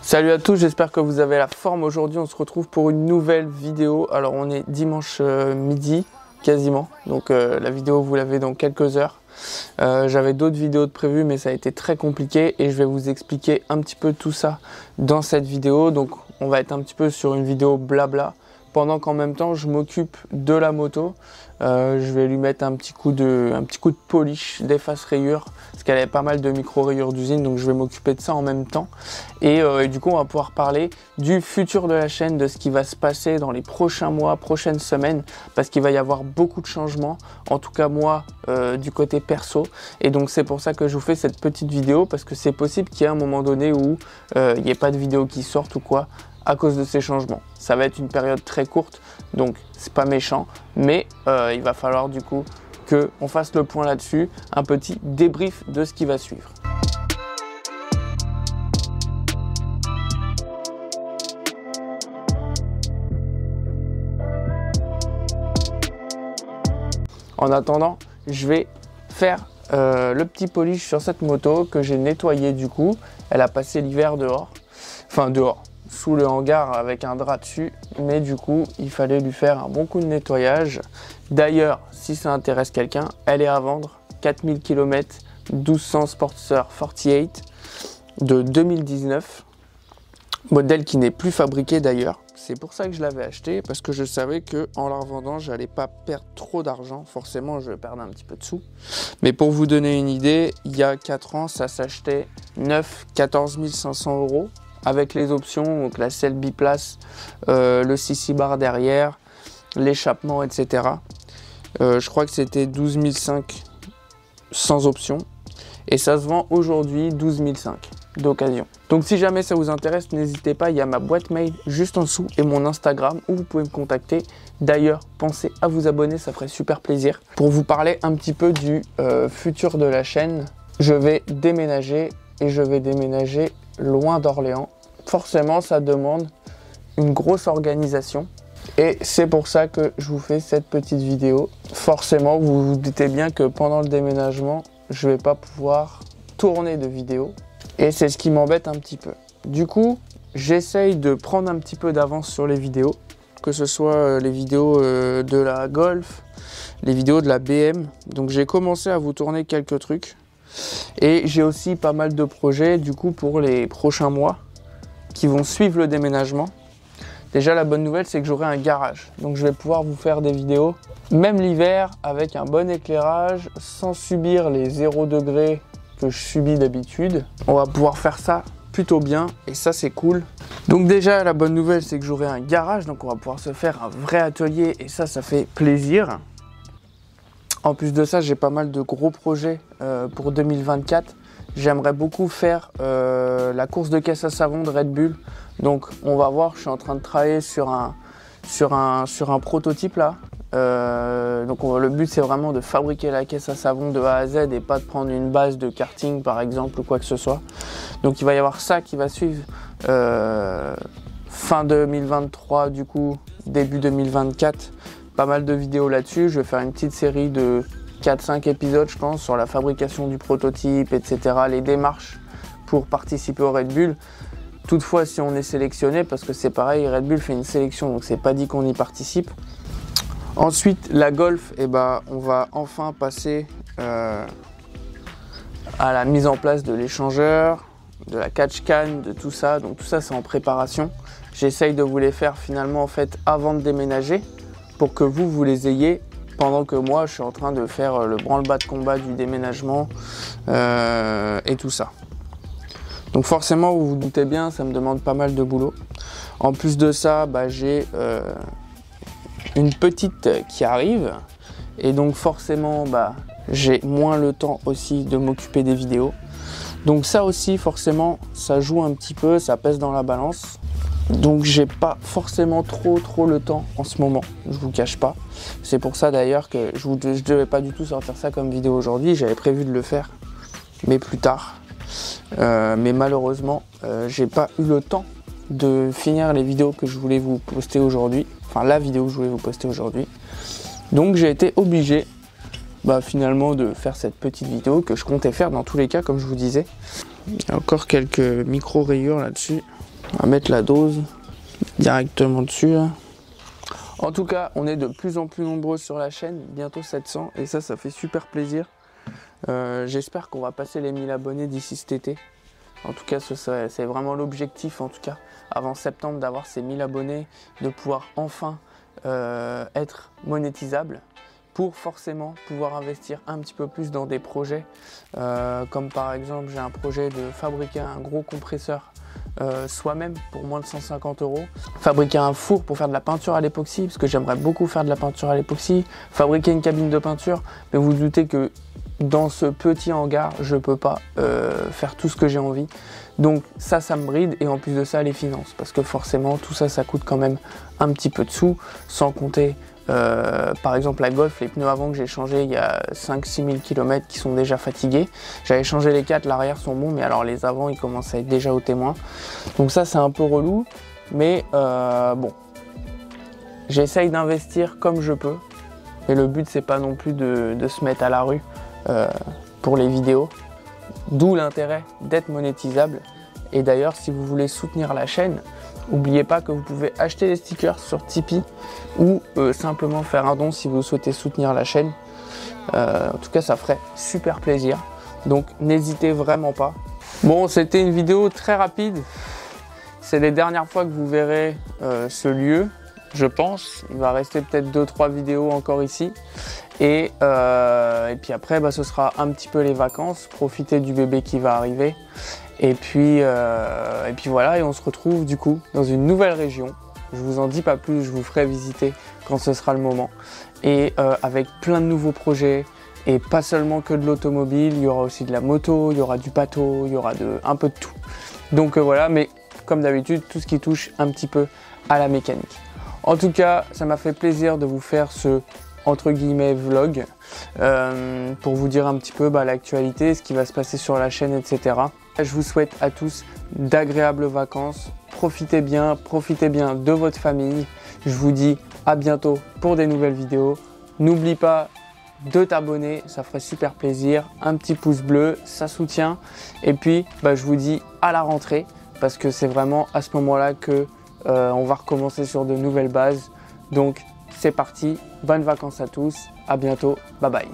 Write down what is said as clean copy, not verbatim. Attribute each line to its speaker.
Speaker 1: Salut à tous, j'espère que vous avez la forme. Aujourd'hui on se retrouve pour une nouvelle vidéo. Alors on est dimanche midi quasiment, donc la vidéo vous l'avez dans quelques heures. J'avais d'autres vidéos de prévues mais ça a été très compliqué et je vais vous expliquer un petit peu tout ça dans cette vidéo. Donc on va être un petit peu sur une vidéo blabla pendant qu'en même temps je m'occupe de la moto. Je vais lui mettre un petit coup de polish, d'efface rayures, parce qu'elle avait pas mal de micro rayures d'usine, donc je vais m'occuper de ça en même temps. Et du coup on va pouvoir parler du futur de la chaîne, de ce qui va se passer dans les prochains mois, prochaines semaines, parce qu'il va y avoir beaucoup de changements, en tout cas moi du côté perso. Et donc c'est pour ça que je vous fais cette petite vidéo, parce que c'est possible qu'il y ait un moment donné où il n'y ait pas de vidéo qui sorte ou quoi, à cause de ces changements. Ça va être une période très courte, donc c'est pas méchant, mais il va falloir du coup qu'on fasse le point là-dessus, un petit débrief de ce qui va suivre. En attendant, je vais faire le petit polish sur cette moto que j'ai nettoyée du coup. Elle a passé l'hiver dehors, enfin dehors, sous le hangar avec un drap dessus, mais du coup il fallait lui faire un bon coup de nettoyage. D'ailleurs, si ça intéresse quelqu'un, elle est à vendre, 4000 km, 1200 Sportster 48 de 2019, modèle qui n'est plus fabriqué d'ailleurs. C'est pour ça que je l'avais acheté, parce que je savais que en la revendant j'allais pas perdre trop d'argent. Forcément je vais perdre un petit peu de sous, mais pour vous donner une idée, il y a 4 ans ça s'achetait 14 500 €. Avec les options, donc la selle biplace, le CC bar derrière, l'échappement, etc. Je crois que c'était 12 500 sans option. Et ça se vend aujourd'hui 12 500 d'occasion. Donc si jamais ça vous intéresse, n'hésitez pas, il y a ma boîte mail juste en dessous et mon Instagram où vous pouvez me contacter. D'ailleurs, pensez à vous abonner, ça ferait super plaisir. Pour vous parler un petit peu du futur de la chaîne, je vais déménager et je vais déménager loin d'Orléans. Forcément ça demande une grosse organisation et c'est pour ça que je vous fais cette petite vidéo. Forcément vous vous doutez bien que pendant le déménagement je vais pas pouvoir tourner de vidéos et c'est ce qui m'embête un petit peu. Du coup j'essaye de prendre un petit peu d'avance sur les vidéos, que ce soit les vidéos de la Golf, les vidéos de la BM. Donc j'ai commencé à vous tourner quelques trucs. Et j'ai aussi pas mal de projets du coup pour les prochains mois qui vont suivre le déménagement. Déjà la bonne nouvelle c'est que j'aurai un garage, donc je vais pouvoir vous faire des vidéos même l'hiver avec un bon éclairage, sans subir les 0 degrés que je subis d'habitude. On va pouvoir faire ça plutôt bien et ça c'est cool. Donc déjà la bonne nouvelle c'est que j'aurai un garage, donc on va pouvoir se faire un vrai atelier et ça fait plaisir. En plus de ça, j'ai pas mal de gros projets pour 2024. J'aimerais beaucoup faire la course de caisse à savon de Red Bull. Donc on va voir, je suis en train de travailler sur un prototype là. Donc le but c'est vraiment de fabriquer la caisse à savon de A à Z et pas de prendre une base de karting par exemple ou quoi que ce soit. Donc il va y avoir ça qui va suivre fin 2023 du coup, début 2024. Pas mal de vidéos là-dessus. Je vais faire une petite série de 4-5 épisodes je pense sur la fabrication du prototype, etc. Les démarches pour participer au Red Bull. Toutefois si on est sélectionné, parce que c'est pareil, Red Bull fait une sélection donc c'est pas dit qu'on y participe. Ensuite la Golf, on va enfin passer à la mise en place de l'échangeur, de la catch can, de tout ça. Donc tout ça c'est en préparation. J'essaye de vous les faire finalement en fait avant de déménager, pour que vous les ayez pendant que moi je suis en train de faire le branle-bas de combat du déménagement et tout ça. Donc forcément vous vous doutez bien, ça me demande pas mal de boulot. En plus de ça, j'ai une petite qui arrive et donc forcément j'ai moins le temps aussi de m'occuper des vidéos. Donc ça aussi forcément ça joue un petit peu, ça pèse dans la balance. Donc j'ai pas forcément trop le temps en ce moment, je vous cache pas. C'est pour ça d'ailleurs que je devais pas du tout sortir ça comme vidéo aujourd'hui, j'avais prévu de le faire, mais plus tard. Mais malheureusement, j'ai pas eu le temps de finir les vidéos que je voulais vous poster aujourd'hui. Enfin la vidéo que je voulais vous poster aujourd'hui. Donc j'ai été obligé finalement de faire cette petite vidéo que je comptais faire dans tous les cas comme je vous disais. Il y a encore quelques micro rayures là-dessus. On va mettre la dose directement dessus là. En tout cas, on est de plus en plus nombreux sur la chaîne, bientôt 700 et ça fait super plaisir. J'espère qu'on va passer les 1000 abonnés d'ici cet été. En tout cas, c'est vraiment l'objectif, en tout cas, avant septembre, d'avoir ces 1000 abonnés, de pouvoir enfin être monétisable pour forcément pouvoir investir un petit peu plus dans des projets. Comme par exemple, j'ai un projet de fabriquer un gros compresseur soi-même pour moins de 150 €. Fabriquer un four pour faire de la peinture à l'époxy, parce que j'aimerais beaucoup faire de la peinture à l'époxy. Fabriquer une cabine de peinture, mais vous vous doutez que dans ce petit hangar, je peux pas faire tout ce que j'ai envie. Donc ça me bride, et en plus de ça, les finances, parce que forcément tout ça, ça coûte quand même un petit peu de sous, sans compter par exemple la Golf, les pneus avant que j'ai changé il y a 5-6 000 km qui sont déjà fatigués. J'avais changé les 4, l'arrière sont bons, mais alors les avant ils commencent à être déjà au témoin. Donc ça c'est un peu relou, mais bon, j'essaye d'investir comme je peux, et le but c'est pas non plus de se mettre à la rue pour les vidéos, d'où l'intérêt d'être monétisable. Et d'ailleurs, si vous voulez soutenir la chaîne, n'oubliez pas que vous pouvez acheter des stickers sur Tipeee ou simplement faire un don si vous souhaitez soutenir la chaîne. En tout cas, ça ferait super plaisir. Donc, n'hésitez vraiment pas. Bon, c'était une vidéo très rapide. C'est les dernières fois que vous verrez ce lieu, je pense. Il va rester peut-être 2-3 vidéos encore ici. Et puis après, ce sera un petit peu les vacances. Profitez du bébé qui va arriver. Et puis voilà, et on se retrouve du coup dans une nouvelle région. Je vous en dis pas plus, je vous ferai visiter quand ce sera le moment. Et avec plein de nouveaux projets, et pas seulement que de l'automobile, il y aura aussi de la moto, il y aura du bateau, il y aura un peu de tout. Donc voilà, mais comme d'habitude, tout ce qui touche un petit peu à la mécanique. En tout cas, ça m'a fait plaisir de vous faire ce entre guillemets vlog pour vous dire un petit peu l'actualité, ce qui va se passer sur la chaîne, etc. Je vous souhaite à tous d'agréables vacances, profitez bien de votre famille. Je vous dis à bientôt pour des nouvelles vidéos. N'oublie pas de t'abonner, ça ferait super plaisir, un petit pouce bleu, ça soutient. Et puis je vous dis à la rentrée, parce que c'est vraiment à ce moment-là que on va recommencer sur de nouvelles bases. Donc c'est parti, bonnes vacances à tous, à bientôt, bye bye.